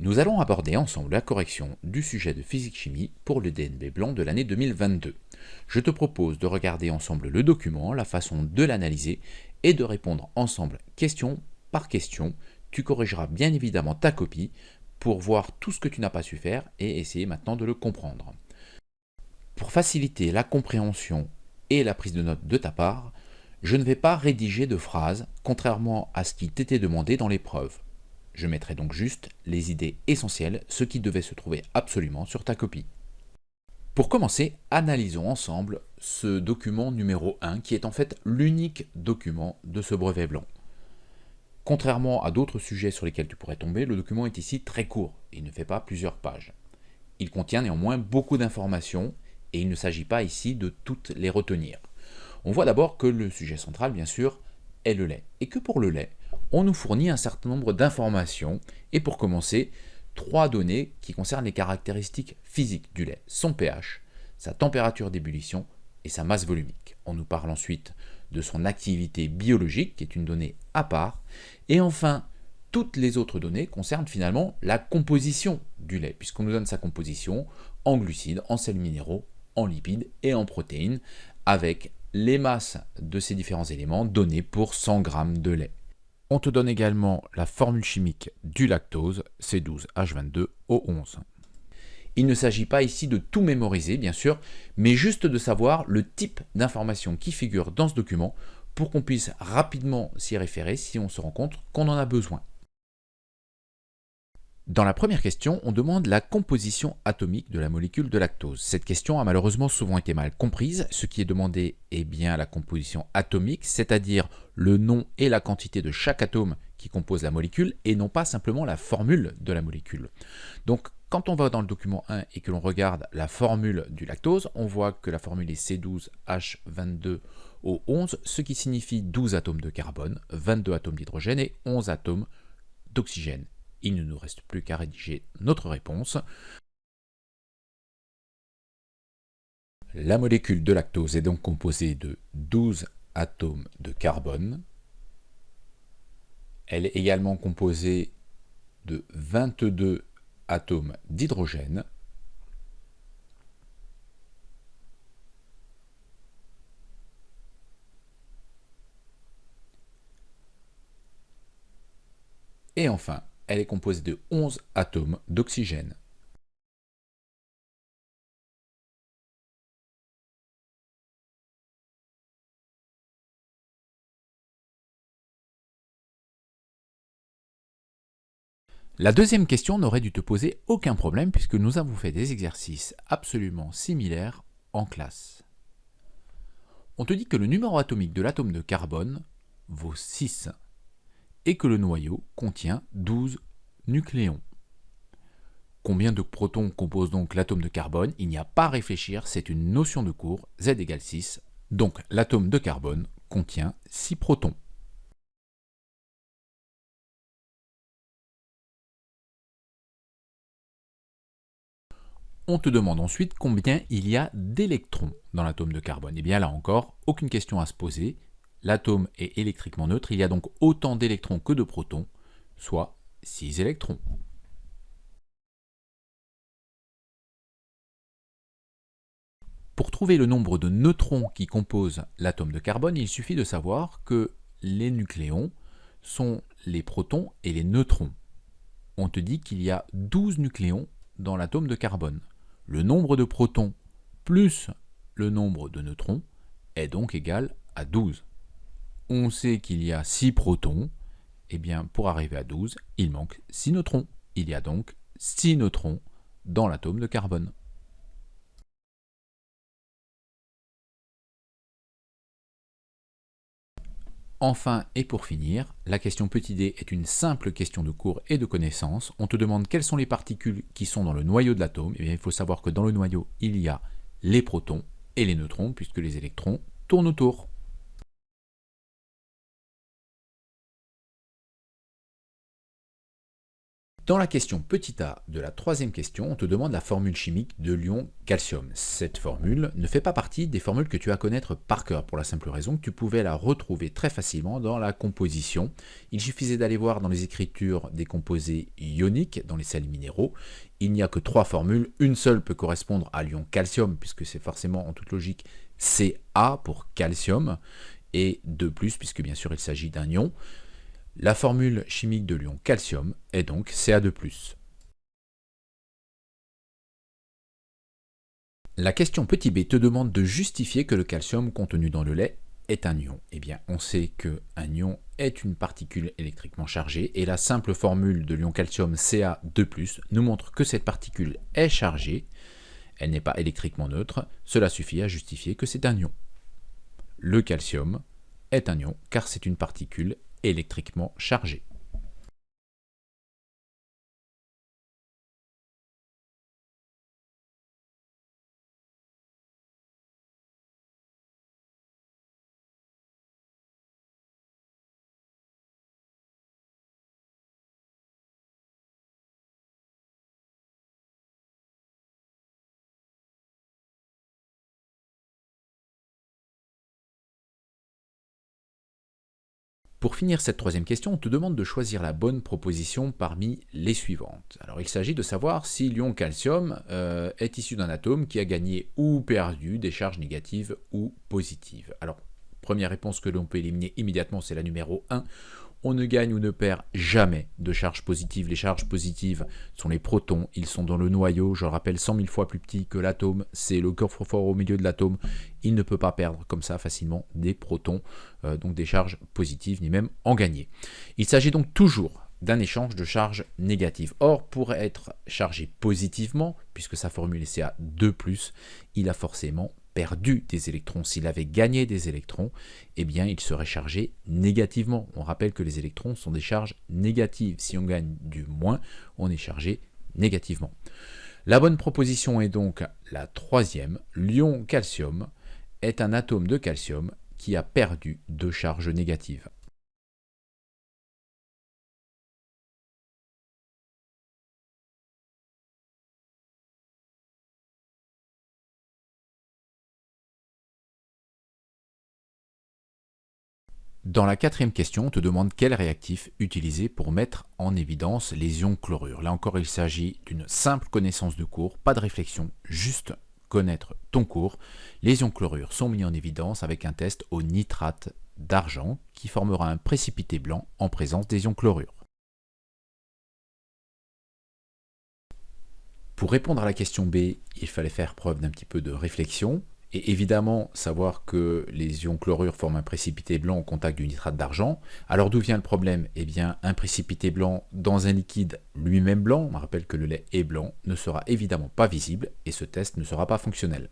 Nous allons aborder ensemble la correction du sujet de physique-chimie pour le DNB blanc de l'année 2022. Je te propose de regarder ensemble le document, la façon de l'analyser et de répondre ensemble question par question. Tu corrigeras bien évidemment ta copie pour voir tout ce que tu n'as pas su faire et essayer maintenant de le comprendre. Pour faciliter la compréhension et la prise de notes de ta part, je ne vais pas rédiger de phrases, contrairement à ce qui t'était demandé dans l'épreuve. Je mettrai donc juste les idées essentielles, ce qui devait se trouver absolument sur ta copie. Pour commencer, analysons ensemble ce document numéro 1 qui est en fait l'unique document de ce brevet blanc. Contrairement à d'autres sujets sur lesquels tu pourrais tomber, le document est ici très court, il ne fait pas plusieurs pages. Il contient néanmoins beaucoup d'informations et il ne s'agit pas ici de toutes les retenir. On voit d'abord que le sujet central, bien sûr, est le lait, et que pour le lait, on nous fournit un certain nombre d'informations, et pour commencer, 3 données qui concernent les caractéristiques physiques du lait, son pH, sa température d'ébullition et sa masse volumique. On nous parle ensuite de son activité biologique, qui est une donnée à part, et enfin, toutes les autres données concernent finalement la composition du lait, puisqu'on nous donne sa composition en glucides, en sels minéraux, en lipides et en protéines, avec les masses de ces différents éléments données pour 100 g de lait. On te donne également la formule chimique du lactose, C12H22O11. Il ne s'agit pas ici de tout mémoriser, bien sûr, mais juste de savoir le type d'information qui figure dans ce document pour qu'on puisse rapidement s'y référer si on se rend compte qu'on en a besoin. Dans la première question, on demande la composition atomique de la molécule de lactose. Cette question a malheureusement souvent été mal comprise. Ce qui est demandé est bien la composition atomique, c'est-à-dire le nom et la quantité de chaque atome qui compose la molécule, et non pas simplement la formule de la molécule. Donc, quand on va dans le document 1 et que l'on regarde la formule du lactose, on voit que la formule est C12H22O11, ce qui signifie 12 atomes de carbone, 22 atomes d'hydrogène et 11 atomes d'oxygène. Il ne nous reste plus qu'à rédiger notre réponse. La molécule de lactose est donc composée de 12 atomes de carbone. Elle est également composée de 22 atomes d'hydrogène. Et enfin, elle est composée de 11 atomes d'oxygène. La deuxième question n'aurait dû te poser aucun problème puisque nous avons fait des exercices absolument similaires en classe. On te dit que le numéro atomique de l'atome de carbone vaut 6 et que le noyau contient 12 nucléons. Combien de protons compose donc l'atome de carbone? Il n'y a pas à réfléchir, c'est une notion de cours, Z égale 6. Donc l'atome de carbone contient 6 protons. On te demande ensuite combien il y a d'électrons dans l'atome de carbone. Et bien là encore, aucune question à se poser. L'atome est électriquement neutre, il y a donc autant d'électrons que de protons, soit 6 électrons. Pour trouver le nombre de neutrons qui composent l'atome de carbone, il suffit de savoir que les nucléons sont les protons et les neutrons. On te dit qu'il y a 12 nucléons dans l'atome de carbone. Le nombre de protons plus le nombre de neutrons est donc égal à 12. On sait qu'il y a 6 protons, et bien pour arriver à 12, il manque 6 neutrons. Il y a donc 6 neutrons dans l'atome de carbone. Enfin, et pour finir, la question petit d est une simple question de cours et de connaissances. On te demande quelles sont les particules qui sont dans le noyau de l'atome. Et bien, il faut savoir que dans le noyau, il y a les protons et les neutrons, puisque les électrons tournent autour. Dans la question petit a de la troisième question, on te demande la formule chimique de l'ion calcium. Cette formule ne fait pas partie des formules que tu vas connaître par cœur, pour la simple raison que tu pouvais la retrouver très facilement dans la composition. Il suffisait d'aller voir dans les écritures des composés ioniques, dans les sels minéraux. Il n'y a que 3 formules, une seule peut correspondre à l'ion calcium, puisque c'est forcément en toute logique Ca pour calcium, et 2+, puisque bien sûr il s'agit d'un ion. La formule chimique de l'ion calcium est donc Ca2+. La question petit b te demande de justifier que le calcium contenu dans le lait est un ion. Eh bien, on sait qu'un ion est une particule électriquement chargée et la simple formule de l'ion calcium Ca2+, nous montre que cette particule est chargée, elle n'est pas électriquement neutre, cela suffit à justifier que c'est un ion. Le calcium est un ion car c'est une particule électriquement chargée. Pour finir cette troisième question, on te demande de choisir la bonne proposition parmi les suivantes. Alors il s'agit de savoir si l'ion calcium est issu d'un atome qui a gagné ou perdu des charges négatives ou positives. Alors, première réponse que l'on peut éliminer immédiatement, c'est la numéro 1. On ne gagne ou ne perd jamais de charges positives. Les charges positives sont les protons, ils sont dans le noyau, je le rappelle 100 000 fois plus petit que l'atome, c'est le coffre-fort au milieu de l'atome, il ne peut pas perdre comme ça facilement des protons, donc des charges positives, ni même en gagner. Il s'agit donc toujours d'un échange de charges négatives. Or, pour être chargé positivement, puisque sa formule est Ca2+, il a forcément perdu des électrons. S'il avait gagné des électrons, eh bien il serait chargé négativement. On rappelle que les électrons sont des charges négatives. Si on gagne du moins, on est chargé négativement. La bonne proposition est donc la troisième. L'ion calcium est un atome de calcium qui a perdu de charges négatives. Dans la quatrième question, on te demande quel réactif utiliser pour mettre en évidence les ions chlorure. Là encore, il s'agit d'une simple connaissance de cours, pas de réflexion, juste connaître ton cours. Les ions chlorure sont mis en évidence avec un test au nitrate d'argent qui formera un précipité blanc en présence des ions chlorure. Pour répondre à la question B, il fallait faire preuve d'un petit peu de réflexion. Et évidemment, savoir que les ions chlorure forment un précipité blanc au contact du nitrate d'argent. Alors d'où vient le problème? Eh bien, un précipité blanc dans un liquide lui-même blanc, on rappelle que le lait est blanc, ne sera évidemment pas visible et ce test ne sera pas fonctionnel.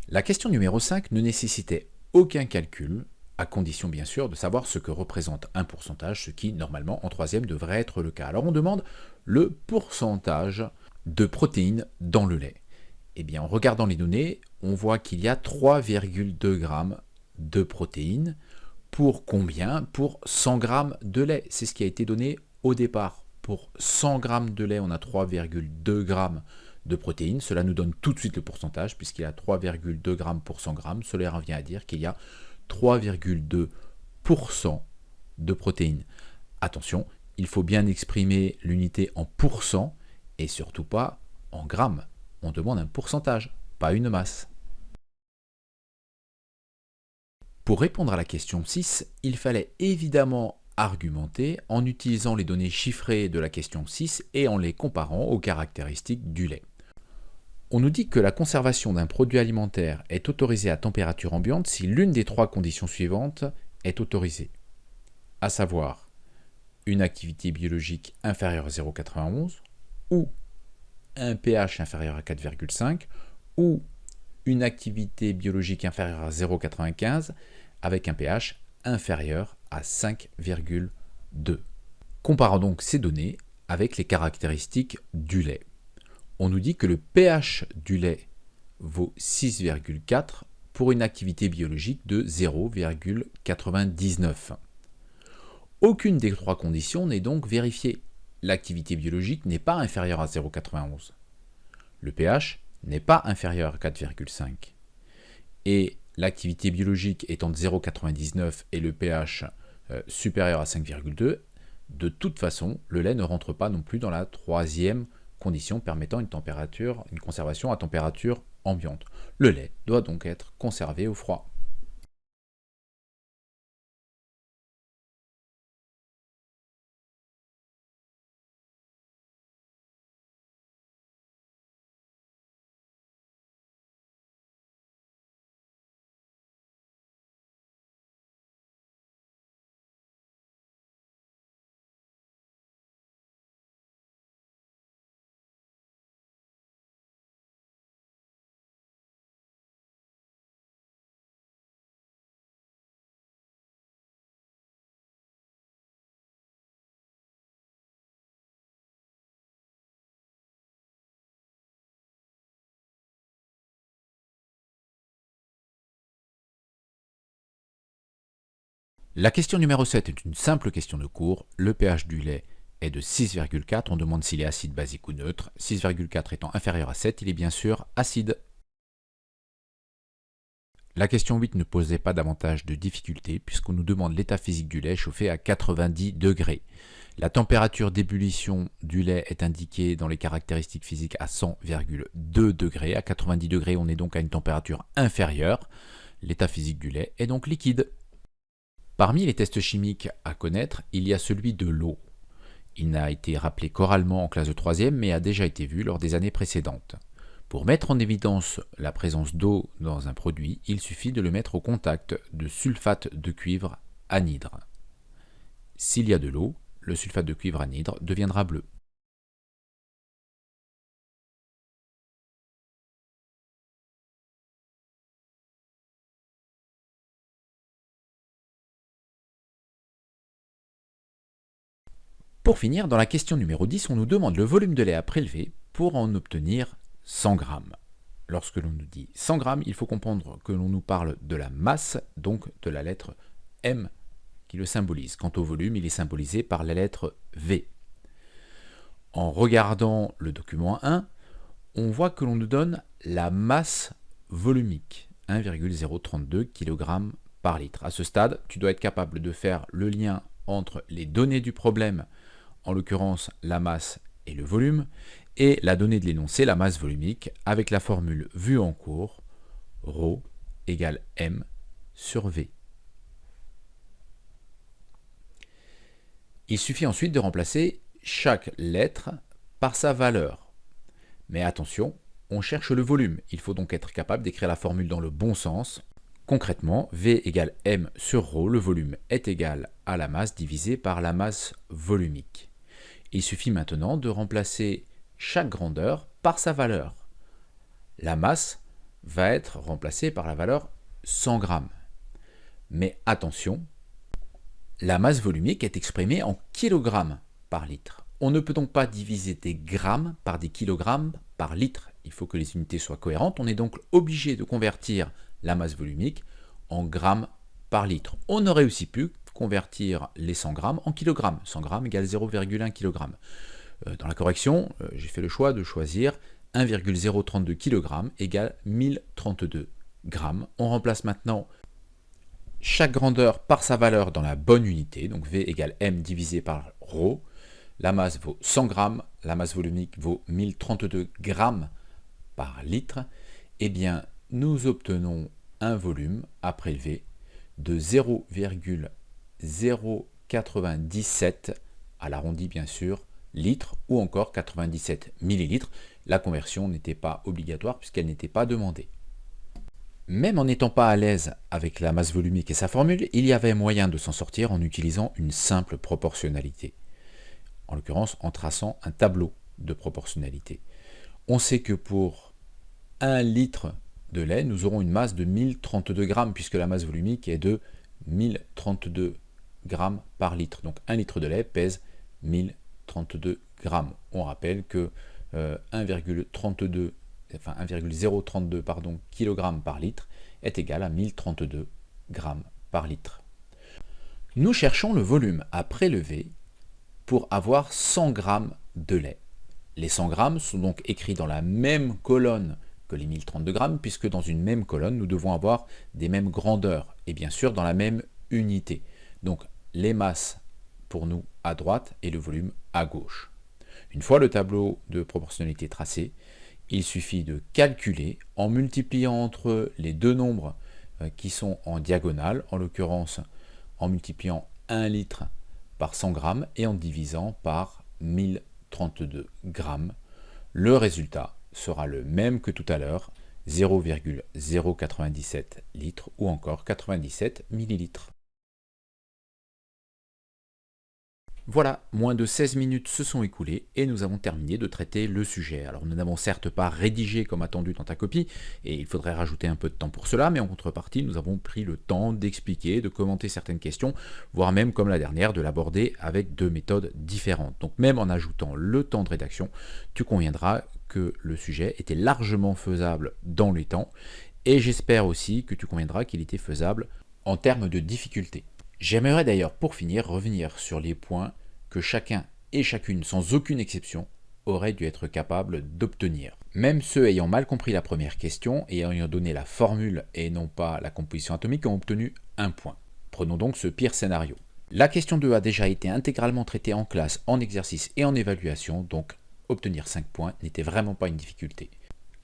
La question numéro 5 ne nécessitait aucun calcul, à condition bien sûr de savoir ce que représente un pourcentage, ce qui normalement en troisième devrait être le cas. Alors on demande le pourcentage de protéines dans le lait. Eh bien en regardant les données, on voit qu'il y a 3,2 g de protéines pour combien? Pour 100 g de lait. C'est ce qui a été donné au départ. Pour 100 g de lait, on a 3,2 g de protéines. Cela nous donne tout de suite le pourcentage, puisqu'il y a 3,2 g pour 100 g. Cela revient à dire qu'il y a 3,2% de protéines. Attention, il faut bien exprimer l'unité en pourcent et surtout pas en grammes. On demande un pourcentage, pas une masse. Pour répondre à la question 6, il fallait évidemment argumenter en utilisant les données chiffrées de la question 6 et en les comparant aux caractéristiques du lait. On nous dit que la conservation d'un produit alimentaire est autorisée à température ambiante si l'une des 3 conditions suivantes est autorisée, à savoir une activité biologique inférieure à 0,91 ou un pH inférieur à 4,5 ou une activité biologique inférieure à 0,95 avec un pH inférieur à 5,2. Comparons donc ces données avec les caractéristiques du lait. On nous dit que le pH du lait vaut 6,4 pour une activité biologique de 0,99. Aucune des trois conditions n'est donc vérifiée. L'activité biologique n'est pas inférieure à 0,91. Le pH n'est pas inférieur à 4,5. Et l'activité biologique étant de 0,99 et le pH supérieur à 5,2, de toute façon, le lait ne rentre pas non plus dans la troisième condition permettant une conservation à température ambiante. Le lait doit donc être conservé au froid. La question numéro 7 est une simple question de cours. Le pH du lait est de 6,4. On demande s'il est acide, basique ou neutre. 6,4 étant inférieur à 7, il est bien sûr acide. La question 8 ne posait pas davantage de difficultés puisqu'on nous demande l'état physique du lait chauffé à 90 degrés. La température d'ébullition du lait est indiquée dans les caractéristiques physiques à 100,2 degrés. À 90 degrés, on est donc à une température inférieure. L'état physique du lait est donc liquide. Parmi les tests chimiques à connaître, il y a celui de l'eau. Il n'a été rappelé qu'oralement en classe de 3e, mais a déjà été vu lors des années précédentes. Pour mettre en évidence la présence d'eau dans un produit, il suffit de le mettre au contact de sulfate de cuivre anhydre. S'il y a de l'eau, le sulfate de cuivre anhydre deviendra bleu. Pour finir, dans la question numéro 10, on nous demande le volume de lait à prélever pour en obtenir 100 grammes. Lorsque l'on nous dit 100 grammes, il faut comprendre que l'on nous parle de la masse, donc de la lettre M qui le symbolise. Quant au volume, il est symbolisé par la lettre V. En regardant le document 1, on voit que l'on nous donne la masse volumique, 1,032 kg par litre. À ce stade, tu dois être capable de faire le lien entre les données du problème, en l'occurrence la masse et le volume, et la donnée de l'énoncé, la masse volumique, avec la formule vue en cours, ρ égale m sur v. Il suffit ensuite de remplacer chaque lettre par sa valeur. Mais attention, on cherche le volume. Il faut donc être capable d'écrire la formule dans le bon sens. Concrètement, V égale M sur ρ, le volume est égal à la masse divisée par la masse volumique. Il suffit maintenant de remplacer chaque grandeur par sa valeur. La masse va être remplacée par la valeur 100 grammes. Mais attention, la masse volumique est exprimée en kilogrammes par litre. On ne peut donc pas diviser des grammes par des kilogrammes par litre. Il faut que les unités soient cohérentes. On est donc obligé de convertir la masse volumique en grammes par litre. On aurait aussi pu convertir les 100 grammes en kilogrammes. 100 grammes égale 0,1 kg. Dans la correction, j'ai fait le choix de choisir 1,032 kg égale 1032 grammes. On remplace maintenant chaque grandeur par sa valeur dans la bonne unité, donc V égale M divisé par ρ. La masse vaut 100 grammes, la masse volumique vaut 1032 grammes par litre. Eh bien, nous obtenons un volume à prélever de 0,097, à l'arrondi bien sûr, litres ou encore 97 millilitres. La conversion n'était pas obligatoire puisqu'elle n'était pas demandée. Même en n'étant pas à l'aise avec la masse volumique et sa formule, il y avait moyen de s'en sortir en utilisant une simple proportionnalité. En l'occurrence, en traçant un tableau de proportionnalité. On sait que pour 1 litre de lait, nous aurons une masse de 1032 grammes, puisque la masse volumique est de 1032 grammes par litre. Donc 1 litre de lait pèse 1032 grammes. On rappelle que 1,032 kg par litre est égal à 1032 grammes par litre. Nous cherchons le volume à prélever pour avoir 100 grammes de lait. Les 100 grammes sont donc écrits dans la même colonne que les 1032 grammes, puisque dans une même colonne, nous devons avoir des mêmes grandeurs, et bien sûr dans la même unité. Donc les masses pour nous à droite et le volume à gauche. Une fois le tableau de proportionnalité tracé, il suffit de calculer en multipliant entre les deux nombres qui sont en diagonale, en l'occurrence en multipliant 1 litre par 100 grammes et en divisant par 1032 grammes. Le résultat sera le même que tout à l'heure, 0,097 litres ou encore 97 millilitres. Voilà, moins de 16 minutes se sont écoulées et nous avons terminé de traiter le sujet. Alors nous n'avons certes pas rédigé comme attendu dans ta copie, et il faudrait rajouter un peu de temps pour cela, mais en contrepartie, nous avons pris le temps d'expliquer, de commenter certaines questions, voire même comme la dernière, de l'aborder avec deux méthodes différentes. Donc même en ajoutant le temps de rédaction, tu conviendras que le sujet était largement faisable dans les temps, et j'espère aussi que tu conviendras qu'il était faisable en termes de difficulté. J'aimerais d'ailleurs pour finir revenir sur les points que chacun et chacune, sans aucune exception, aurait dû être capable d'obtenir. Même ceux ayant mal compris la première question et ayant donné la formule et non pas la composition atomique ont obtenu un point. Prenons donc ce pire scénario. La question 2 a déjà été intégralement traitée en classe, en exercice et en évaluation, donc obtenir 5 points n'était vraiment pas une difficulté.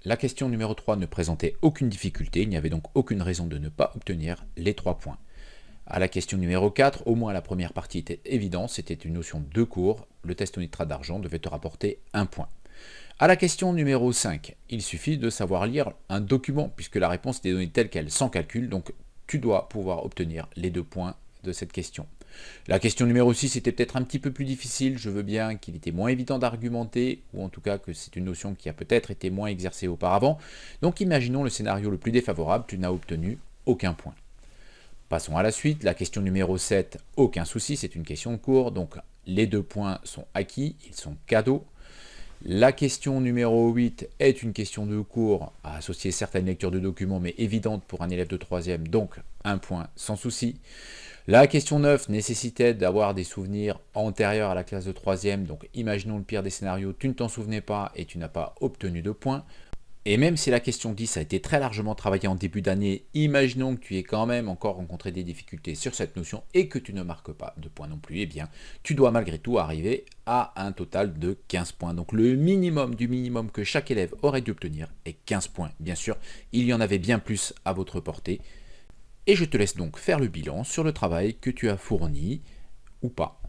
La question numéro 3 ne présentait aucune difficulté, il n'y avait donc aucune raison de ne pas obtenir les 3 points. À la question numéro 4, au moins la première partie était évidente, c'était une notion de cours, le test au nitrate d'argent devait te rapporter 1 point. À la question numéro 5, il suffit de savoir lire un document, puisque la réponse était donnée telle qu'elle, sans calcul, donc tu dois pouvoir obtenir les 2 points de cette question. La question numéro 6 était peut-être un petit peu plus difficile, je veux bien qu'il était moins évident d'argumenter, ou en tout cas que c'est une notion qui a peut-être été moins exercée auparavant, donc imaginons le scénario le plus défavorable, tu n'as obtenu aucun point. Passons à la suite, la question numéro 7, aucun souci, c'est une question de cours, donc les 2 points sont acquis, ils sont cadeaux. La question numéro 8 est une question de cours à associer certaines lectures de documents, mais évidente pour un élève de 3e, donc 1 point sans souci. La question 9 nécessitait d'avoir des souvenirs antérieurs à la classe de 3e, donc imaginons le pire des scénarios, tu ne t'en souvenais pas et tu n'as pas obtenu de points. Et même si la question 10 a été très largement travaillée en début d'année, imaginons que tu aies quand même encore rencontré des difficultés sur cette notion et que tu ne marques pas de points non plus, eh bien, tu dois malgré tout arriver à un total de 15 points. Donc le minimum du minimum que chaque élève aurait dû obtenir est 15 points. Bien sûr, il y en avait bien plus à votre portée. Et je te laisse donc faire le bilan sur le travail que tu as fourni ou pas.